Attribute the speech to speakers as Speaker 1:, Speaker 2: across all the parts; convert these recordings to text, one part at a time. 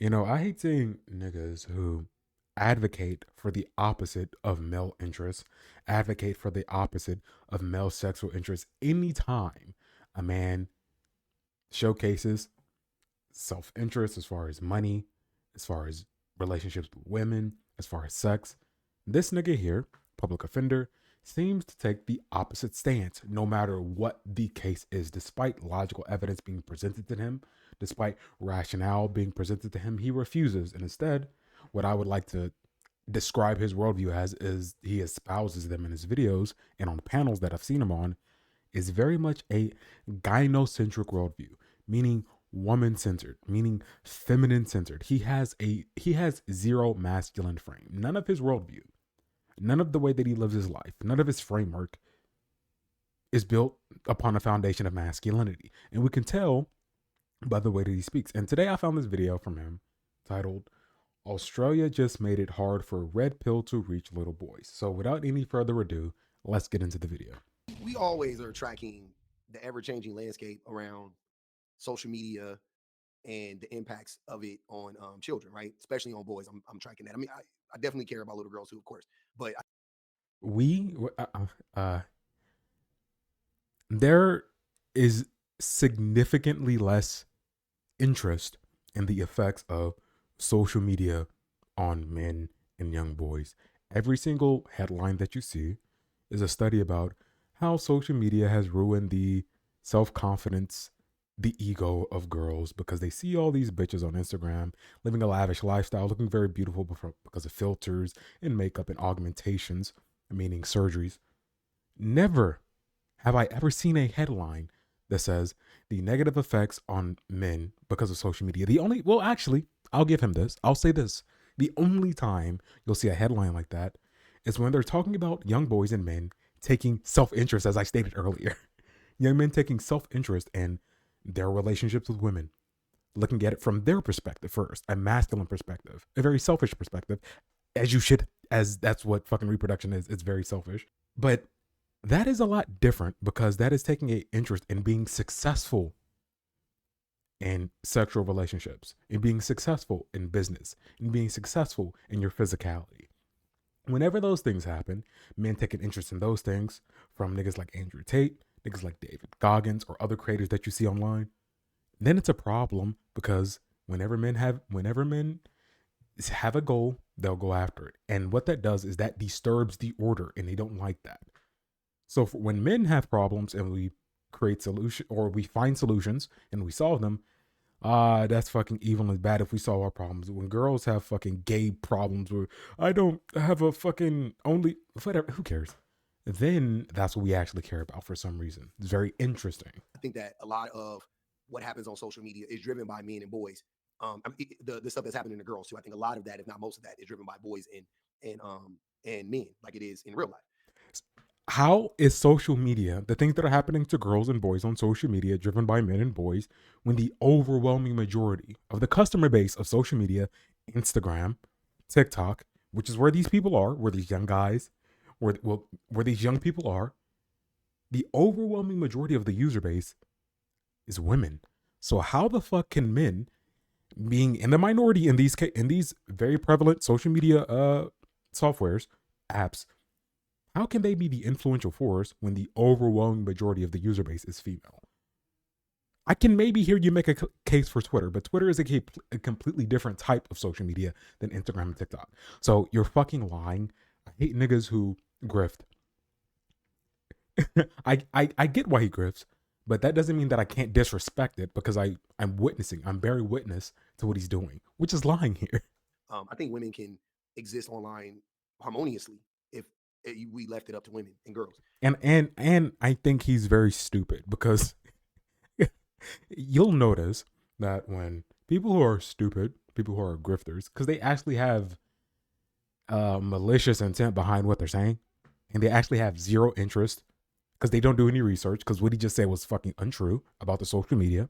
Speaker 1: I hate seeing niggas who advocate for the opposite of male interests, advocate for the opposite of male sexual interests anytime a man showcases self interest as far as money, as far as relationships with women, as far as sex. This nigga here, public offender, seems to take the opposite stance no matter what the case is, despite logical evidence being presented to him, despite rationale being presented to him, he refuses. And instead, what I would like to describe his worldview as is he espouses them in his videos and on panels that I've seen him on is very much a gynocentric worldview, meaning woman centered, meaning feminine centered. He has zero masculine frame. None of his worldview, none of the way that he lives his life, none of his framework is built upon a foundation of masculinity. And we can tell by the way that he speaks. And today I found this video from him titled Australia just made it hard for red pill to reach little boys. So without any further ado, let's get into the video.
Speaker 2: We always are tracking the ever-changing landscape around social media and the impacts of it on children, right? Especially on boys. I'm tracking that. I mean, I definitely care about little girls too, of course. But
Speaker 1: We there is significantly less interest in the effects of social media on men and young boys. Every single headline that you see is a study about how social media has ruined the self confidence, the ego of girls because they see all these bitches on Instagram living a lavish lifestyle, looking very beautiful because of filters and makeup and augmentations, meaning surgeries. Never have I ever seen a headline that says the negative effects on men because of social media? Actually, I'll give him this. I'll say this. The only time you'll see a headline like that is when they're talking about young boys and men taking self interest, as I stated earlier. Young men taking self interest in their relationships with women, looking at it from their perspective first, a masculine perspective, a very selfish perspective, as you should, as that's what fucking reproduction is. It's very selfish. But that is a lot different because that is taking an interest in being successful in sexual relationships, in being successful in business, in being successful in your physicality. Whenever those things happen, men take an interest in those things from niggas like Andrew Tate, niggas like David Goggins, or other creators that you see online. Then it's a problem because whenever men have a goal, they'll go after it. And what that does is that disturbs the order, and they don't like that. So when men have problems and we create solution or we find solutions and we solve them, that's fucking evil and bad if we solve our problems. When girls have fucking gay problems where I don't have a fucking only whatever, who cares? Then that's what we actually care about for some reason. It's very interesting.
Speaker 2: I think that a lot of what happens on social media is driven by men and boys. I mean, the stuff that's happening to girls too. I think a lot of that, if not most of that, is driven by boys and men, like it is in real life.
Speaker 1: How is social media, the things that are happening to girls and boys on social media, driven by men and boys, when the overwhelming majority of the customer base of social media, Instagram, TikTok, which is where these people are, where these young guys, where these young people are, the overwhelming majority of the user base is women. So how the fuck can men, being in the minority in these very prevalent social media softwares, apps, how can they be the influential force when the overwhelming majority of the user base is female? I can maybe hear you make a case for Twitter, but Twitter is a completely different type of social media than Instagram and TikTok. So you're fucking lying. I hate niggas who grift. I get why he grifts, but that doesn't mean that I can't disrespect it because I'm bearing witness to what he's doing, which is lying here.
Speaker 2: I think women can exist online harmoniously if we left it up to women and girls.
Speaker 1: And I think he's very stupid because you'll notice that when people who are stupid, people who are grifters, because they actually have malicious intent behind what they're saying, and they actually have zero interest because they don't do any research, because what he just said was fucking untrue about the social media.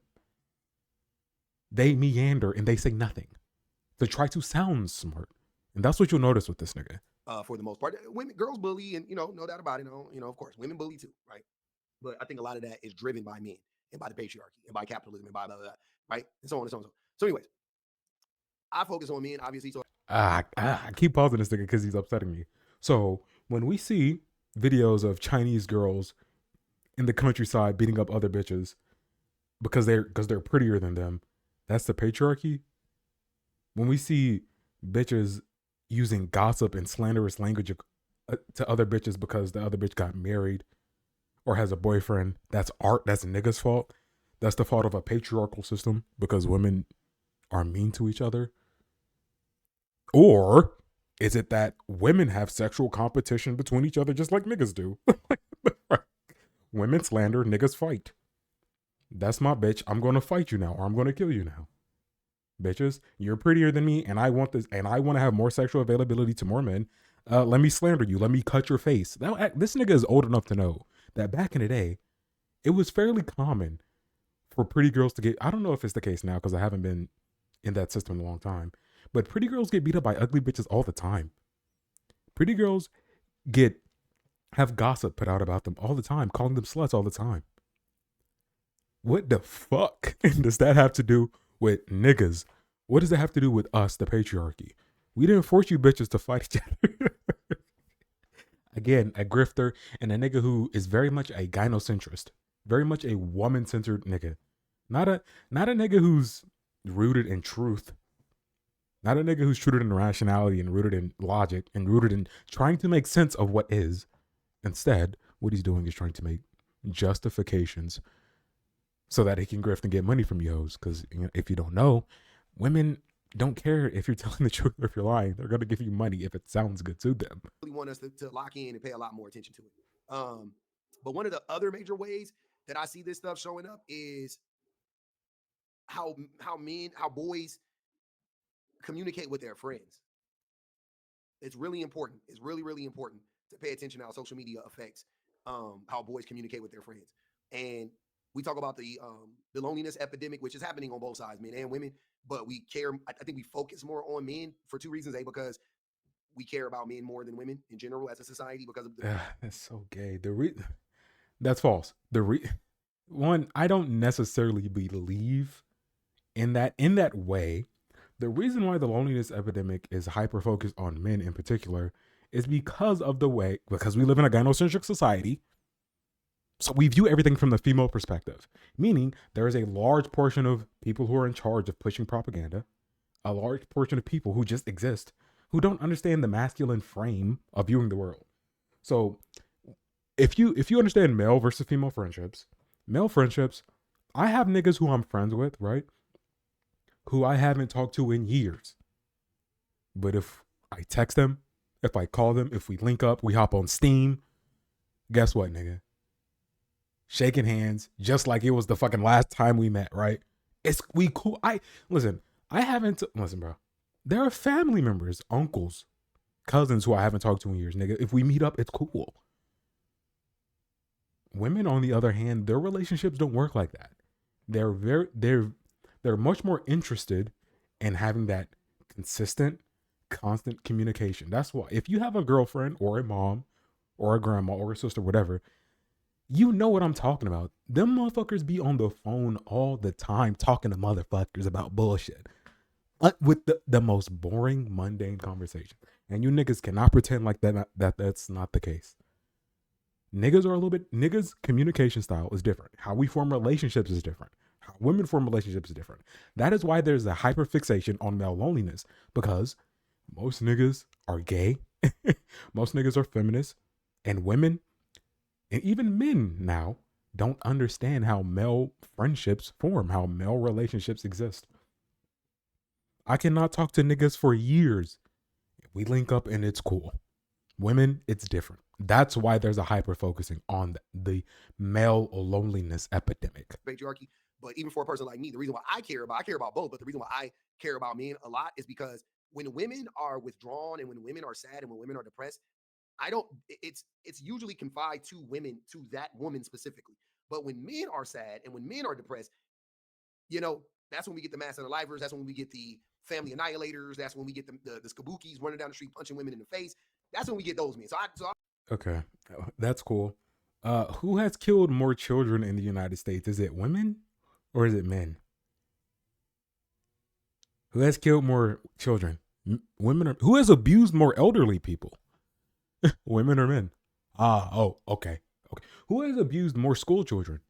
Speaker 1: They meander and they say nothing to try to sound smart, and that's what you'll notice with this nigga.
Speaker 2: For the most part, women, girls bully, and no doubt about it. Of course, women bully too, right? But I think a lot of that is driven by men and by the patriarchy and by capitalism and by blah, blah, blah, right? And so on and so on. So anyways, I focus on men, obviously. So
Speaker 1: I keep pausing this nigga because he's upsetting me. So when we see videos of Chinese girls in the countryside beating up other bitches because they're prettier than them, that's the patriarchy. When we see bitches using gossip and slanderous language to other bitches because the other bitch got married or has a boyfriend, that's art. That's a nigga's fault. That's the fault of a patriarchal system because women are mean to each other. Or is it that women have sexual competition between each other just like niggas do? Women slander, niggas fight. That's my bitch. I'm gonna fight you now, or I'm gonna kill you now. Bitches, you're prettier than me, and I want this, and I want to have more sexual availability to more men. Let me slander you. Let me cut your face. This nigga is old enough to know that back in the day, it was fairly common for pretty girls to get. I don't know if it's the case now because I haven't been in that system in a long time, but pretty girls get beat up by ugly bitches all the time. Pretty girls get have gossip put out about them all the time, calling them sluts all the time. What the fuck does that have to do with niggas? What does that have to do with us, the patriarchy? We didn't force you bitches to fight each other. Again, a grifter and a nigga who is very much a gynocentrist, very much a woman-centered nigga. Not a not a nigga who's rooted in truth. Not a nigga who's rooted in rationality and rooted in logic and rooted in trying to make sense of what is. Instead, what he's doing is trying to make justifications so that he can grift and get money from you hoes. Because if you don't know, women don't care if you're telling the truth or if you're lying. They're going to give you money if it sounds good to them.
Speaker 2: really want us to lock in and pay a lot more attention to it. But one of the other major ways that I see this stuff showing up is how boys communicate with their friends. It's really important. It's really, really important to pay attention to how social media affects how boys communicate with their friends. And we talk about the loneliness epidemic, which is happening on both sides, men and women. But we care. I think we focus more on men for two reasons: a, because we care about men more than women in general as a society because of the
Speaker 1: That's so gay. That's false. One, I don't necessarily believe in that way. The reason why the loneliness epidemic is hyper focused on men in particular is because we live in a gynocentric society. So we view everything from the female perspective, meaning there is a large portion of people who are in charge of pushing propaganda, a large portion of people who just exist, who don't understand the masculine frame of viewing the world. So if you understand male friendships, I have niggas who I'm friends with, right? Who I haven't talked to in years. But if I text them, if I call them, if we link up, we hop on Steam, guess what, nigga? Shaking hands, just like it was the fucking last time we met, right? It's we cool. I haven't listen, bro. There are family members, uncles, cousins who I haven't talked to in years, nigga. If we meet up, it's cool. Women, on the other hand, their relationships don't work like that. They're much more interested in having that consistent, constant communication. That's why if you have a girlfriend or a mom or a grandma or a sister, whatever, you know what I'm talking about. Them motherfuckers be on the phone all the time talking to motherfuckers about bullshit. With the most boring, mundane conversation. And you niggas cannot pretend like that's not the case. Niggas communication style is different. How we form relationships is different. How women form relationships is different. That is why there's a hyper fixation on male loneliness, because most niggas are gay, most niggas are feminists, and women and even men now don't understand how male friendships form, how male relationships exist. I cannot talk to niggas for years. We link up and it's cool. Women, it's different. That's why there's a hyper focusing on the male loneliness epidemic.
Speaker 2: patriarchy. But even for a person like me, the reason why I care about both, but the reason why I care about men a lot is because when women are withdrawn and when women are sad and when women are depressed, I don't. It's usually confined to women, to that woman specifically. But when men are sad and when men are depressed, that's when we get the mass lifers. That's when we get the family annihilators. That's when we get the skabookies running down the street punching women in the face. That's when we get those men.
Speaker 1: Okay, that's cool. Who has killed more children in the United States? Is it women or is it men? Who has killed more children? Women or who has abused more elderly people? Women or men? Oh, okay. Okay. Who has abused more school children?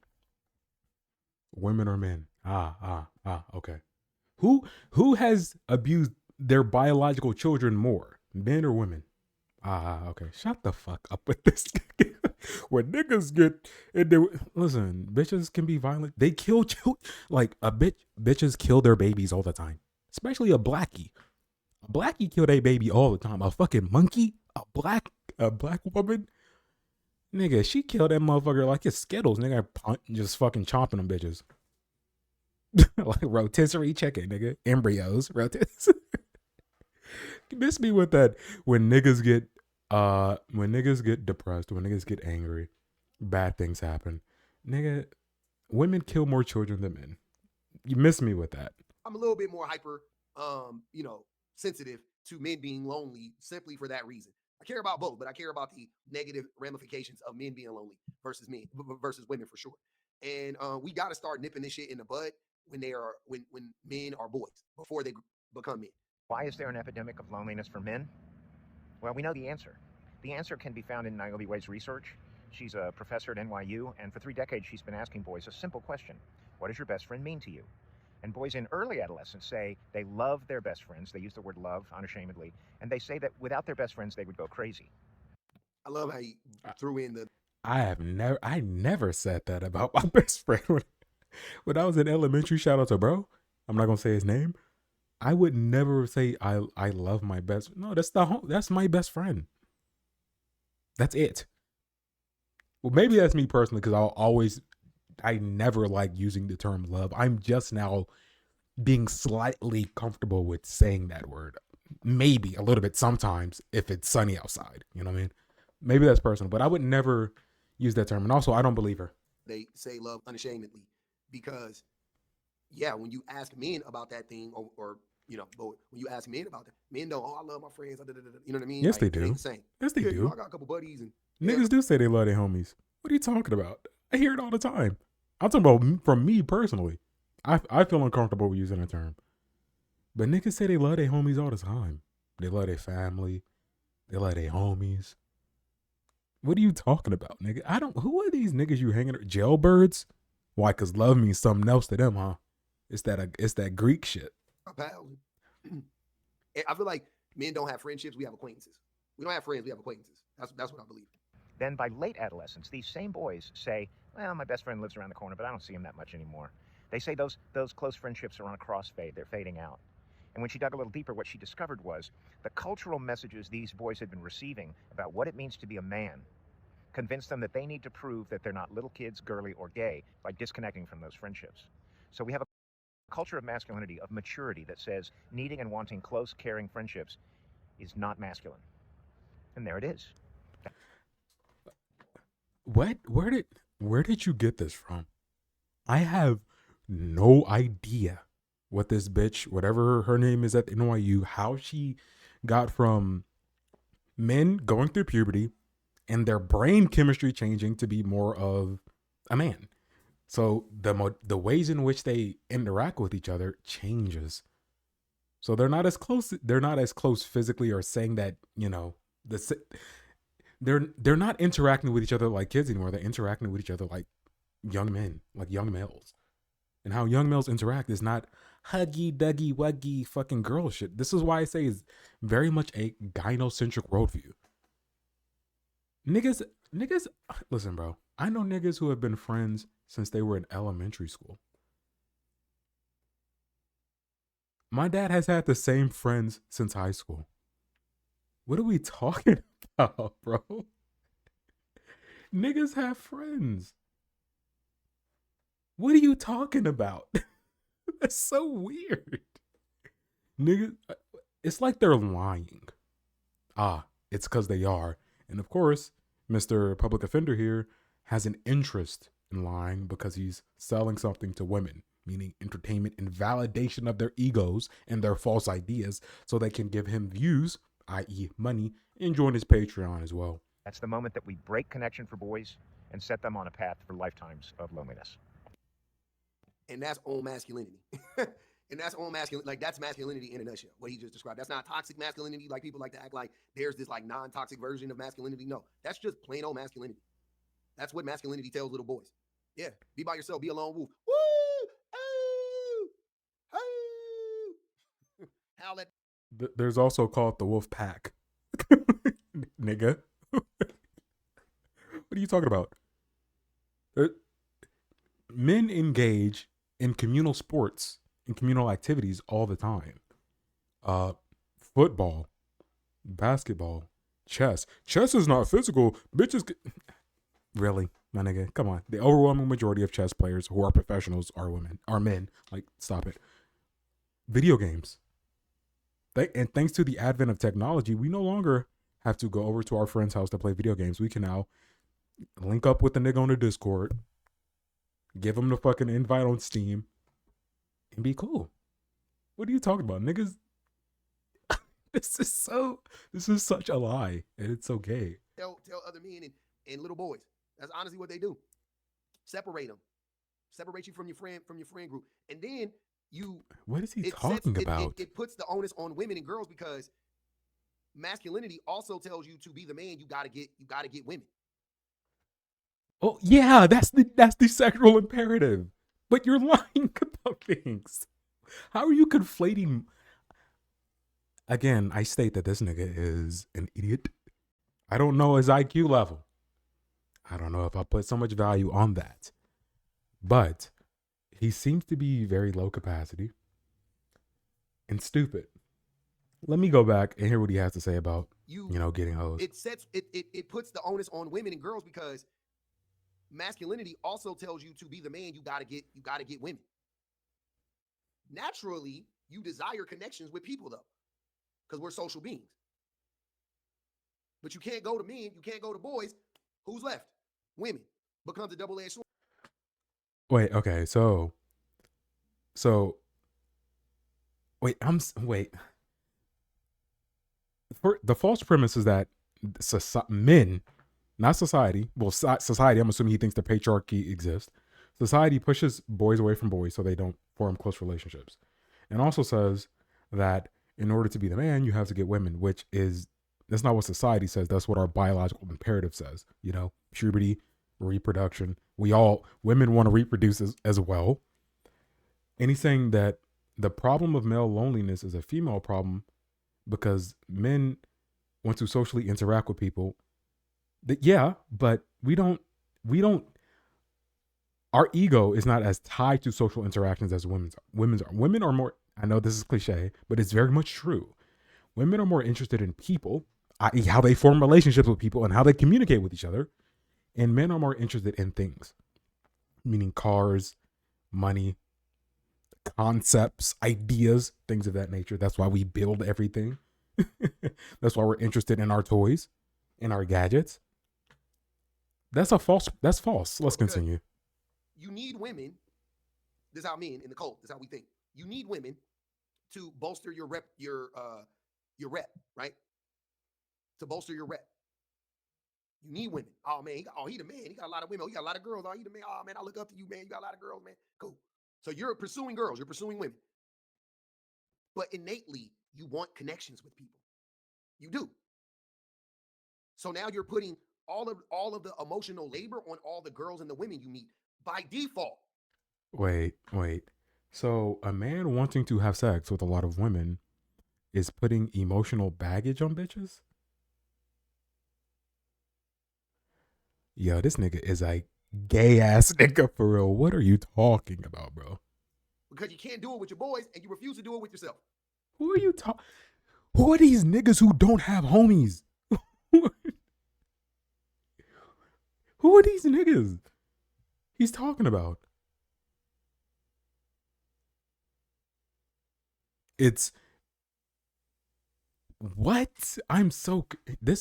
Speaker 1: Women or men? Okay. Who has abused their biological children more? Men or women? Okay. Shut the fuck up with this. When niggas get in there, listen, bitches can be violent. They kill children. Like a bitch, bitches kill their babies all the time. Especially a blackie. A blackie kill their baby all the time. A fucking monkey, a black woman, nigga, she killed that motherfucker like it's Skittles, nigga. Just fucking chomping them bitches. Like rotisserie chicken, nigga. Embryos, rotisserie. Miss me with that when niggas get depressed, when niggas get angry, bad things happen. Nigga, women kill more children than men. You miss me with that.
Speaker 2: I'm a little bit more hyper, sensitive to men being lonely simply for that reason. I care about both, but I care about the negative ramifications of men being lonely versus women for sure. And we got to start nipping this shit in the bud when men are boys before they become men.
Speaker 3: Why is there an epidemic of loneliness for men? Well, we know the answer. The answer can be found in Niobe Wade's research. She's a professor at NYU, and for 3 decades she's been asking boys a simple question: what does your best friend mean to you? And boys in early adolescence say they love their best friends. They use the word love unashamedly, and they say that without their best friends they would go crazy.
Speaker 2: I love how you threw in the
Speaker 1: I never said that about my best friend when I was in elementary. Shout out to bro. I'm not gonna say his name. I would never say I love my best. No, that's my best friend. That's it. Well, maybe that's me personally because I never like using the term love. I'm just now being slightly comfortable with saying that word. Maybe a little bit sometimes if it's sunny outside. You know what I mean? Maybe that's personal, but I would never use that term. And also, I don't believe her.
Speaker 2: they say love unashamedly because yeah, when you ask men about that thing, or but when you ask men about that, men don't. Oh, I love my friends. You know what I mean?
Speaker 1: Yes,
Speaker 2: Like
Speaker 1: they
Speaker 2: it ain't
Speaker 1: do.
Speaker 2: the same.
Speaker 1: Yes, they
Speaker 2: Yeah,
Speaker 1: do.
Speaker 2: I got a couple buddies, and yeah,
Speaker 1: Niggas do say they love their homies. What are you talking about? I hear it all the time. I'm talking about from me personally. I feel uncomfortable with using the term. But niggas say they love their homies all the time. They love their family. They love their homies. What are you talking about, nigga? I don't. Who are these niggas you hanging? Jailbirds? Why? Cause love means something else to them, huh? It's that Greek shit.
Speaker 2: our pals. I feel like men don't have friendships. We have acquaintances. We don't have friends. We have acquaintances. That's what I believe.
Speaker 3: Then by late adolescence, these same boys say, well, my best friend lives around the corner, but I don't see him that much anymore. They say those close friendships are on a crossfade. They're fading out. And when she dug a little deeper, what she discovered was the cultural messages these boys had been receiving about what it means to be a man convinced them that they need to prove that they're not little kids, girly, or gay by disconnecting from those friendships. So we have a culture of masculinity, of maturity, that says needing and wanting close, caring friendships is not masculine. And there it is.
Speaker 1: What? Where did you get this from? I have no idea what this bitch, whatever her name is at NYU, how she got from men going through puberty and their brain chemistry changing to be more of a man. So the ways in which they interact with each other changes. So they're not as close. They're not as close physically, or saying that the they're not interacting with each other like kids anymore. They're interacting with each other like young men, like young males. And how young males interact is not huggy, duggy, wuggy, fucking girl shit. This is why I say it's very much a gynocentric worldview. Niggas, listen, bro. I know niggas who have been friends since they were in elementary school. My dad has had the same friends since high school. What are we talking about, bro? Niggas have friends. What are you talking about? That's so weird. Niggas, it's like they're lying. It's because they are. And of course, Mr. Public Offender here has an interest in lying because he's selling something to women, meaning entertainment and validation of their egos and their false ideas so they can give him views, i.e., money, and join his Patreon as well.
Speaker 3: That's the moment that we break connection for boys and set them on a path for lifetimes of loneliness.
Speaker 2: And that's old masculinity. And that's on masculine, like that's masculinity in a nutshell. What he just described. That's not toxic masculinity, like people like to act like there's this like non-toxic version of masculinity. No, that's just plain old masculinity. That's what masculinity tells little boys. Yeah, be by yourself, be a lone wolf. Woo! Oh! Oh! Howl at.
Speaker 1: There's also called the wolf pack. Nigga. What are you talking about? Men engage in communal sports and communal activities all the time. Football, basketball, chess. Chess is not physical. Bitches. Really, my nigga? Come on. The overwhelming majority of chess players who are professionals are women, are men. Like, stop it. Video games. And thanks to the advent of technology, we no longer have to go over to our friend's house to play video games. We can now link up with the nigga on the Discord, give him the fucking invite on Steam, and be cool. What are you talking about, niggas? This is such a lie, and it's so gay.
Speaker 2: Tell other men and little boys. That's honestly what they do. Separate them. Separate you from your friend group, and then you.
Speaker 1: What is he talking about?
Speaker 2: It puts the onus on women and girls because masculinity also tells you to be the man. You gotta get women.
Speaker 1: Oh yeah, that's the sexual imperative. But you're lying about things. How are you conflating? Again, I state that this nigga is an idiot. I don't know his IQ level. I don't know if I put so much value on that. But he seems to be very low capacity and stupid. Let me go back and hear what he has to say about getting hoes.
Speaker 2: It puts the onus on women and girls because masculinity also tells you to be the man. You gotta get women. Naturally, you desire connections with people though, because we're social beings. But you can't go to men, you can't go to boys. Who's left? Women. Becomes a double-edged sword.
Speaker 1: Wait, okay, so wait. The false premise is that men, not society. Well, society. I'm assuming he thinks the patriarchy exists. Society pushes boys away from boys so they don't form close relationships, and also says that in order to be the man, you have to get women, that's not what society says. That's what our biological imperative says. Puberty, reproduction. Women want to reproduce as well. And he's saying that the problem of male loneliness is a female problem because men want to socially interact with people. But we don't, our ego is not as tied to social interactions as women's are. Women are more, I know this is cliche, but it's very much true. Women are more interested in people, i.e. how they form relationships with people and how they communicate with each other. And men are more interested in things, meaning cars, money, concepts, ideas, things of that nature. That's why we build everything. That's why we're interested in our toys, in our gadgets. That's false. Let's continue.
Speaker 2: You need women. This is how men in the cult, this is how we think. You need women to bolster your rep, right? To bolster your rep. You need women. Oh man, he the man. He got a lot of women. Oh, he got a lot of girls. Oh, he the man. Oh man, I look up to you, man. You got a lot of girls, man. Cool. So you're pursuing girls. You're pursuing women. But innately, you want connections with people. You do. So now you're putting all of the emotional labor on all the girls and the women you meet by default.
Speaker 1: Wait. So a man wanting to have sex with a lot of women is putting emotional baggage on bitches? Yo, this nigga is a gay ass nigga for real. What are you talking about, bro?
Speaker 2: Because you can't do it with your boys and you refuse to do it with yourself.
Speaker 1: Who are you talking? Who are these niggas who don't have homies? Who are these niggas he's talking about? It's what? This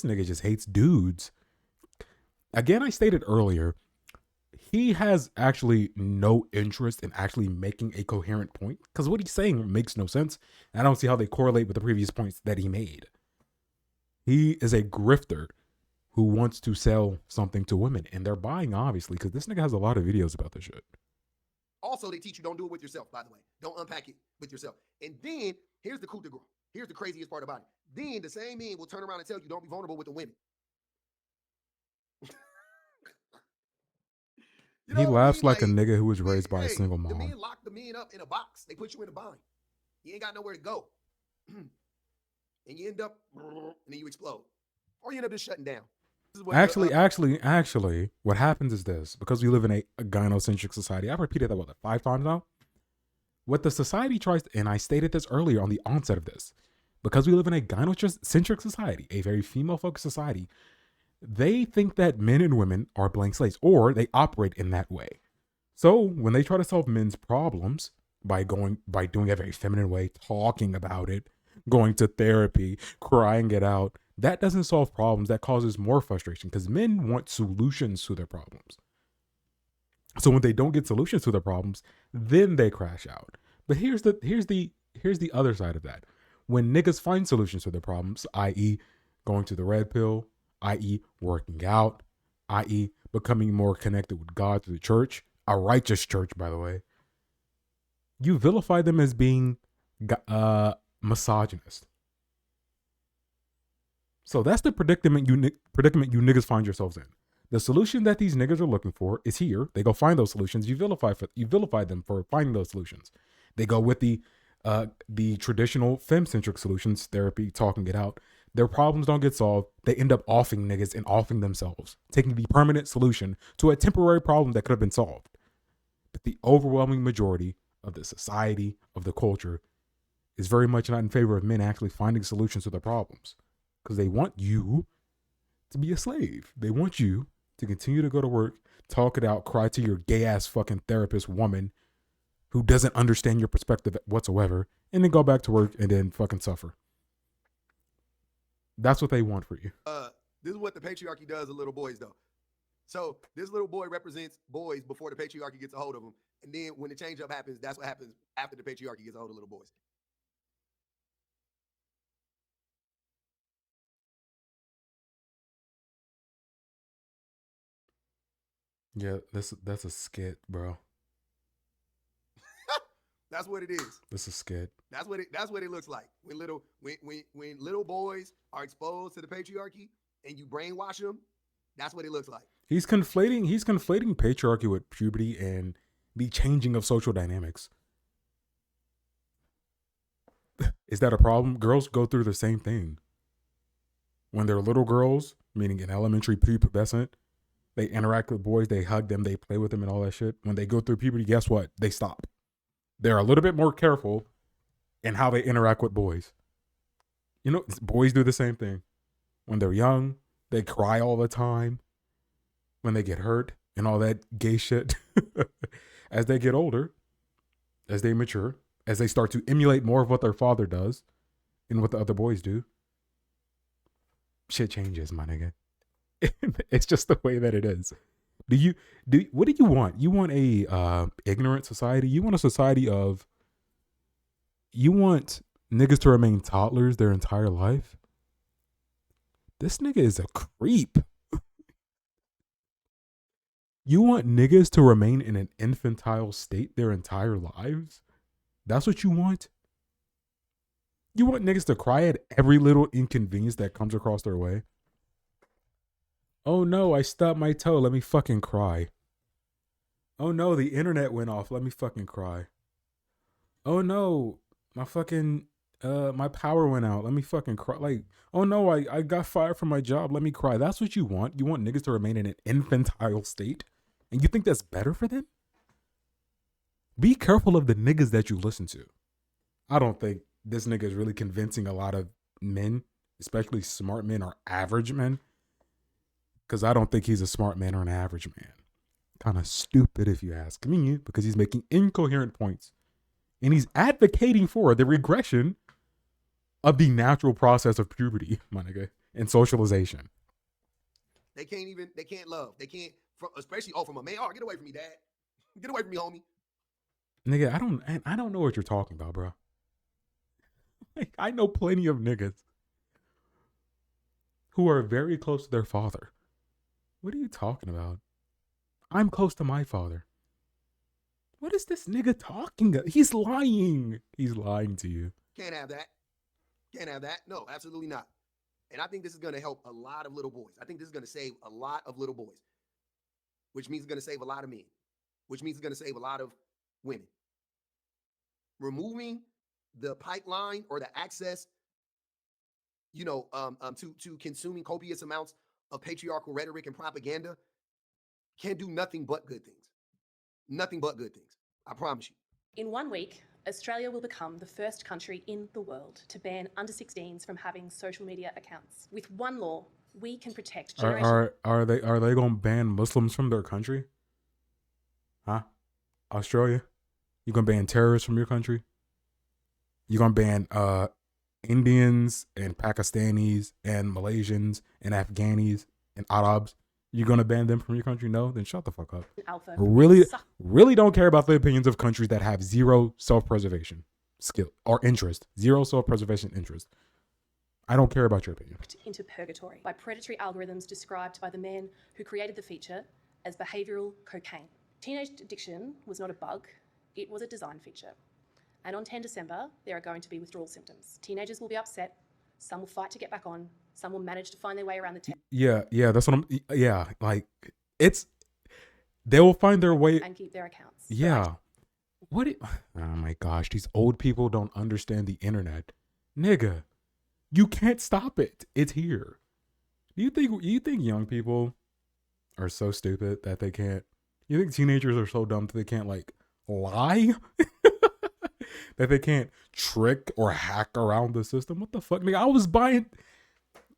Speaker 1: nigga just hates dudes. Again, I stated earlier, he has actually no interest in actually making a coherent point because what he's saying makes no sense. And I don't see how they correlate with the previous points that he made. He is a grifter who wants to sell something to women, and they're buying, obviously, because this nigga has a lot of videos about this shit.
Speaker 2: Also, they teach you don't do it with yourself, by the way. Don't unpack it with yourself. And then here's the coup de grace. Here's the craziest part about it. Then the same men will turn around and tell you don't be vulnerable with the women. You know
Speaker 1: He
Speaker 2: what I
Speaker 1: laughs
Speaker 2: mean?
Speaker 1: like a
Speaker 2: Like,
Speaker 1: nigga who was
Speaker 2: man,
Speaker 1: raised by a
Speaker 2: hey,
Speaker 1: single
Speaker 2: the
Speaker 1: mom.
Speaker 2: men lock the men up in a box. They put you in a bind. You ain't got nowhere to go. And you end up, and then you explode. Or you end up just shutting down. This is what
Speaker 1: Actually, what happens is this: because we live in a gynocentric society. I've repeated that 5 times now. What the society tries to, and I stated this earlier on the onset of this, because we live in a gynocentric society, a very female-focused society, they think that men and women are blank slates, or they operate in that way. So when they try to solve men's problems by doing a very feminine way, talking about it, going to therapy, crying it out, that doesn't solve problems. That causes more frustration because men want solutions to their problems. So when they don't get solutions to their problems, then they crash out. But here's the other side of that. When niggas find solutions to their problems, i.e., going to the red pill, i.e., working out, i.e., becoming more connected with God through the church, a righteous church, by the way, you vilify them as being misogynist. So that's the predicament you niggas find yourselves in. The solution that these niggas are looking for is here. They go find those solutions. You vilify them for finding those solutions. They go with the traditional femme-centric solutions, therapy, talking it out. Their problems don't get solved. They end up offing niggas and offing themselves, taking the permanent solution to a temporary problem that could have been solved. But the overwhelming majority of the society, of the culture, is very much not in favor of men actually finding solutions to their problems. Because they want you to be a slave. They want you to continue to go to work, talk it out, cry to your gay ass fucking therapist woman who doesn't understand your perspective whatsoever, and then go back to work and then fucking suffer. That's what they want for you.
Speaker 2: This is what the patriarchy does to little boys, though. So this little boy represents boys before the patriarchy gets a hold of them. And then when the change up happens, that's what happens after the patriarchy gets a hold of little boys.
Speaker 1: Yeah, that's a skit, bro.
Speaker 2: That's what it is.
Speaker 1: This is a skit.
Speaker 2: That's what it looks like when little boys are exposed to the patriarchy and you brainwash them. That's what it looks like.
Speaker 1: He's conflating patriarchy with puberty and the changing of social dynamics. Is that a problem? Girls go through the same thing. When they're little girls, meaning in elementary, prepubescent, they interact with boys, they hug them, they play with them and all that shit. When they go through puberty, guess what? They stop. They're a little bit more careful in how they interact with boys. You know, boys do the same thing. When they're young, they cry all the time. When they get hurt and all that gay shit. As they get older, as they mature, as they start to emulate more of what their father does and what the other boys do, shit changes, my nigga. It's just the way that it is. What do you want? You want a ignorant society? You want a society of, you want niggas to remain toddlers their entire life? This nigga is a creep. You want niggas to remain in an infantile state their entire lives? That's what you want? You want niggas to cry at every little inconvenience that comes across their way? Oh no, I stubbed my toe. Let me fucking cry. Oh no, the internet went off. Let me fucking cry. Oh no, my power went out. Let me fucking cry. Like, oh no, I got fired from my job. Let me cry. That's what you want? You want niggas to remain in an infantile state? And you think that's better for them? Be careful of the niggas that you listen to. I don't think this nigga is really convincing a lot of men, especially smart men or average men. Because I don't think he's a smart man or an average man. Kind of stupid if you ask me, because he's making incoherent points. And he's advocating for the regression of the natural process of puberty, my nigga, and socialization.
Speaker 2: They can't love. They can't, especially, from a man. Oh, get away from me, dad. Get away from me, homie.
Speaker 1: Nigga, I don't know what you're talking about, bro. Like, I know plenty of niggas who are very close to their father. What are you talking about? I'm close to my father. What is this nigga talking about? He's lying. He's lying to you.
Speaker 2: Can't have that. Can't have that. No, absolutely not. And I think this is going to help a lot of little boys. I think this is going to save a lot of little boys, which means it's going to save a lot of men, which means it's going to save a lot of women. Removing the pipeline or the access, to consuming copious amounts of patriarchal rhetoric and propaganda can do nothing but good things. Nothing but good things. I promise you.
Speaker 4: In 1 week, Australia will become the first country in the world to ban under 16s from having social media accounts. With one law, we can protect generations.
Speaker 1: Are they gonna ban Muslims from their country? Huh? Australia? You gonna ban terrorists from your country? You gonna ban Indians and Pakistanis and Malaysians and Afghanis and Arabs? You gonna ban them from your country? No? Then shut the fuck up.
Speaker 4: Alpha.
Speaker 1: Really don't care about the opinions of countries that have zero self-preservation skill or interest. Zero self-preservation interest. I don't care about your opinion.
Speaker 4: Into purgatory by predatory algorithms described by the man who created the feature as behavioral cocaine. Teenage addiction was not a bug, it was a design feature. And on 10 December, there are going to be withdrawal symptoms. Teenagers will be upset, some will fight to get back on, some will manage to find their way around the
Speaker 1: Yeah, that's what like they will find their way
Speaker 4: and keep their accounts.
Speaker 1: Yeah. Oh my gosh, these old people don't understand the internet. Nigga, you can't stop it. It's here. You think young people are so stupid that they can't? You think teenagers are so dumb that they can't like lie? That they can't trick or hack around the system? What the fuck, nigga? I was buying.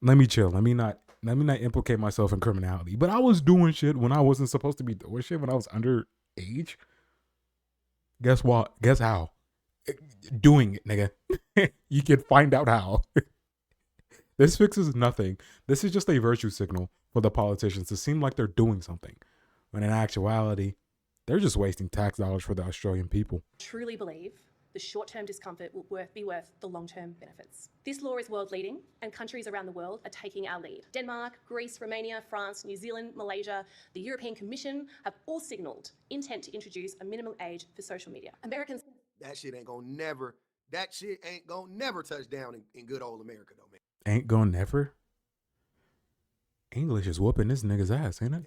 Speaker 1: Let me chill. Let me not implicate myself in criminality. But I was doing shit when I wasn't supposed to be doing shit when I was underage. Guess what? Guess how? Doing it, nigga. You can find out how. This fixes nothing. This is just a virtue signal for the politicians to seem like they're doing something, when in actuality, they're just wasting tax dollars for the Australian people.
Speaker 4: Truly believe the short-term discomfort will be worth the long-term benefits. This law is world-leading, and countries around the world are taking our lead. Denmark, Greece, Romania, France, New Zealand, Malaysia, the European Commission have all signalled intent to introduce a minimum age for social media. Americans...
Speaker 2: That shit ain't gonna never touch down in good old America, though, man.
Speaker 1: Ain't gonna never? English is whooping this nigga's ass, ain't it?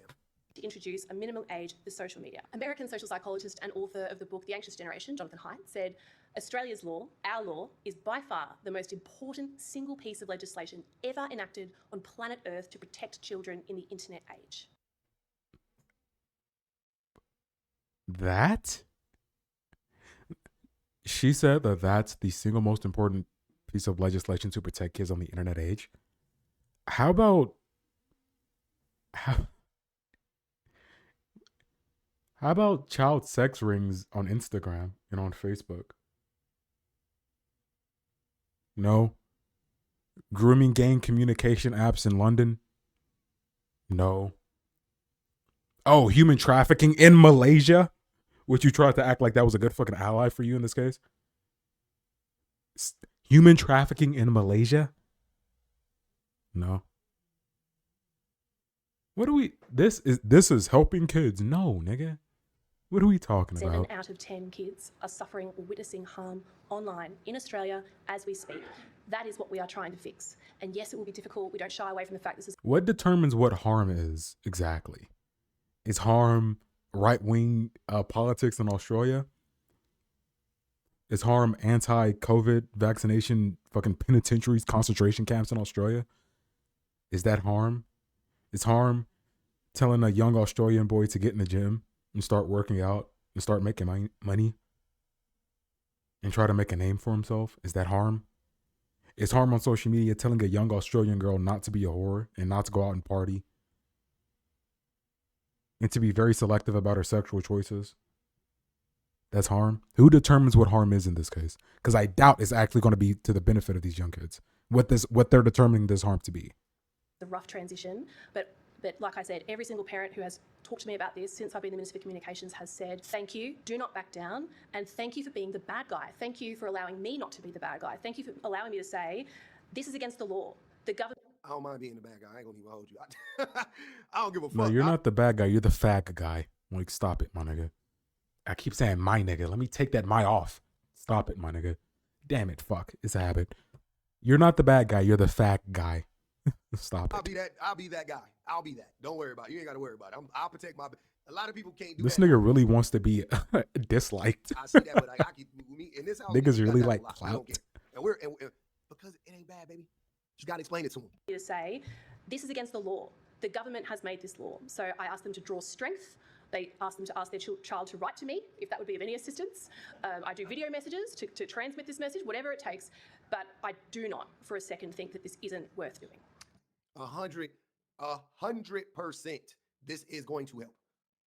Speaker 4: To introduce a minimum age for social media. American social psychologist and author of the book The Anxious Generation, Jonathan Haidt, said, Australia's law, our law, is by far the most important single piece of legislation ever enacted on planet Earth to protect children in the internet age.
Speaker 1: That? She said that that's the single most important piece of legislation to protect kids on the internet age. How about child sex rings on Instagram and on Facebook? No. Grooming gang communication apps in London? No. Oh, human trafficking in Malaysia? Which you tried to act like that was a good fucking ally for you in this case? Human trafficking in Malaysia? No. This is helping kids. No, nigga. What are we talking about?
Speaker 4: 7 out of 10 kids are suffering or witnessing harm online in Australia as we speak. That is what we are trying to fix. And yes, it will be difficult. We don't shy away from the fact this is...
Speaker 1: What determines what harm is exactly? Is harm right-wing politics in Australia? Is harm anti-COVID vaccination fucking penitentiaries, concentration camps in Australia? Is that harm? Is harm telling a young Australian boy to get in the gym and start working out and start making money and try to make a name for himself? Is that harm? Is harm on social media telling a young Australian girl not to be a whore and not to go out and party and to be very selective about her sexual choices? That's harm? Who determines what harm is in this case? Because I doubt it's actually going to be to the benefit of these young kids. What they're determining this harm to be.
Speaker 4: The rough transition, but like I said, every single parent who has talked to me about this since I've been the Minister for Communications has said, thank you, do not back down, and thank you for being the bad guy. Thank you for allowing me not to be the bad guy. Thank you for allowing me to say, this is against the law. The government...
Speaker 2: I don't mind being the bad guy. I ain't gonna even hold you. I don't give a fuck.
Speaker 1: No, you're not the bad guy. You're the fag guy. Like, stop it, my nigga. I keep saying my nigga. Let me take that my off. Stop it, my nigga. Damn it, fuck. It's a habit. You're not the bad guy. You're the fat guy. Stop
Speaker 2: I'll
Speaker 1: it.
Speaker 2: be that guy. I'll be that. Don't worry about it. You ain't got to worry about it. I'll protect my. A lot of people can't do
Speaker 1: This
Speaker 2: that.
Speaker 1: nigga really wants to be disliked.
Speaker 2: I see that, but I keep me in this house.
Speaker 1: Niggas
Speaker 2: we got
Speaker 1: really
Speaker 2: that a
Speaker 1: like
Speaker 2: lot. We
Speaker 1: clout.
Speaker 2: don't care. And because it ain't bad, baby. You got to explain it to them.
Speaker 4: To say, this is against the law. The government has made this law. So I asked them to draw strength. They asked them to ask their child to write to me, if that would be of any assistance. I do video messages to transmit this message, whatever it takes. But I do not for a second think that this isn't worth doing.
Speaker 2: 100%. This is going to help.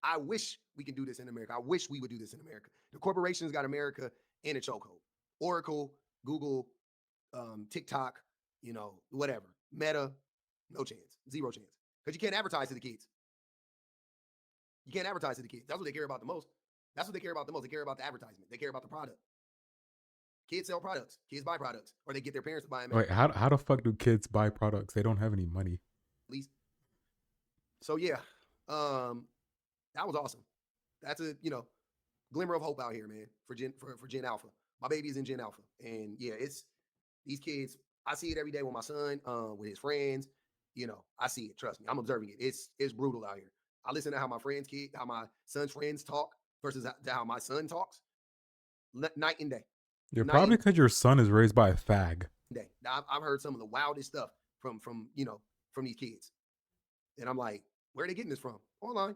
Speaker 2: I wish we could do this in America. I wish we would do this in America. The corporations got America in a chokehold. Oracle, Google, TikTok, whatever. Meta, no chance. Zero chance. Because you can't advertise to the kids. You can't advertise to the kids. That's what they care about the most. That's what they care about the most. They care about the advertisement. They care about the product. Kids sell products. Kids buy products. Or they get their parents to buy them.
Speaker 1: Wait, how the fuck do kids buy products? They don't have any money.
Speaker 2: At least. So yeah. That was awesome. That's a, glimmer of hope out here, man, for Gen Alpha. My baby is in Gen Alpha. And yeah, it's these kids. I see it every day with my son, with his friends. I see it. Trust me. I'm observing it. It's brutal out here. I listen to how my son's friends talk versus how my son talks. Night and day.
Speaker 1: You're probably because your son is raised by a fag.
Speaker 2: Day. I've heard some of the wildest stuff from these kids. And I'm like, where are they getting this from? Online.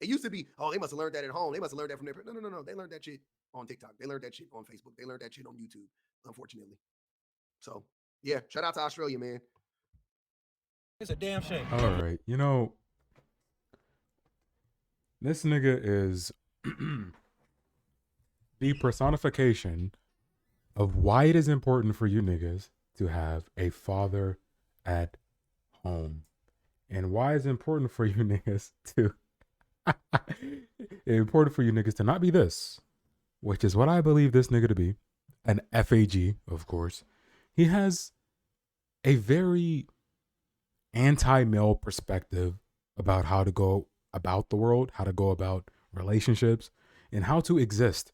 Speaker 2: It used to be, oh, they must have learned that at home. They must have learned that from their parents. No. They learned that shit on TikTok. They learned that shit on Facebook. They learned that shit on YouTube, unfortunately. So, yeah, shout out to Australia, man.
Speaker 5: It's a damn shame.
Speaker 1: All right. This nigga is the personification of why it is important for you niggas to have a father at home. And why it's important for you niggas to not be this, which is what I believe this nigga to be, an FAG, of course. He has a very anti-male perspective about how to go about the world, how to go about relationships, and how to exist.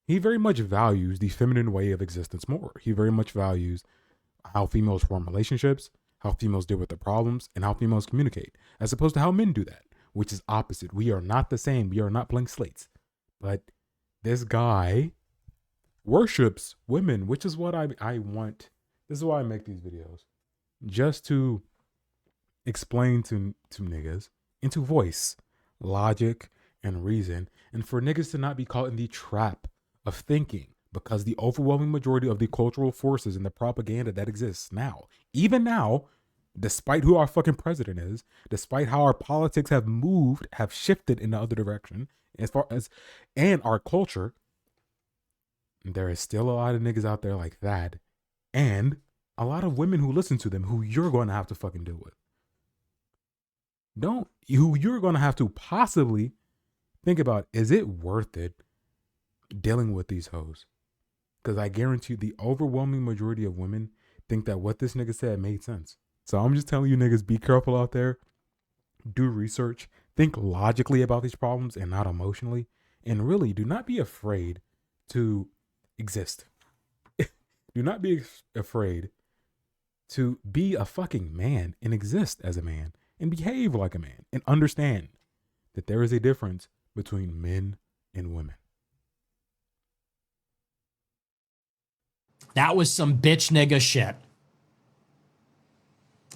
Speaker 1: He very much values the feminine way of existence more. He very much values how females form relationships, how females deal with their problems, and how females communicate, as opposed to how men do that, which is opposite. We are not the same. We are not blank slates. But this guy worships women, which is what I want. This is why I make these videos. Just to explain to niggas, into voice, logic, and reason, and for niggas to not be caught in the trap of thinking, because the overwhelming majority of the cultural forces and the propaganda that exists now, even now, despite who our fucking president is, despite how our politics have shifted in the other direction, and our culture, there is still a lot of niggas out there like that, and a lot of women who listen to them who you're going to have to fucking deal with. Who you're going to have to possibly think about, is it worth it dealing with these hoes? Because I guarantee you the overwhelming majority of women think that what this nigga said made sense. So I'm just telling you niggas, be careful out there. Do research. Think logically about these problems and not emotionally. And really, do not be afraid to exist. Do not be afraid to be a fucking man and exist as a man and behave like a man and understand that there is a difference between men and women.
Speaker 6: That was some bitch nigga shit.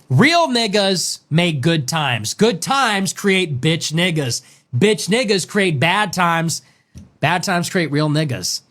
Speaker 6: Real niggas make good times. Good times create bitch niggas. Bitch niggas create bad times. Bad times create real niggas.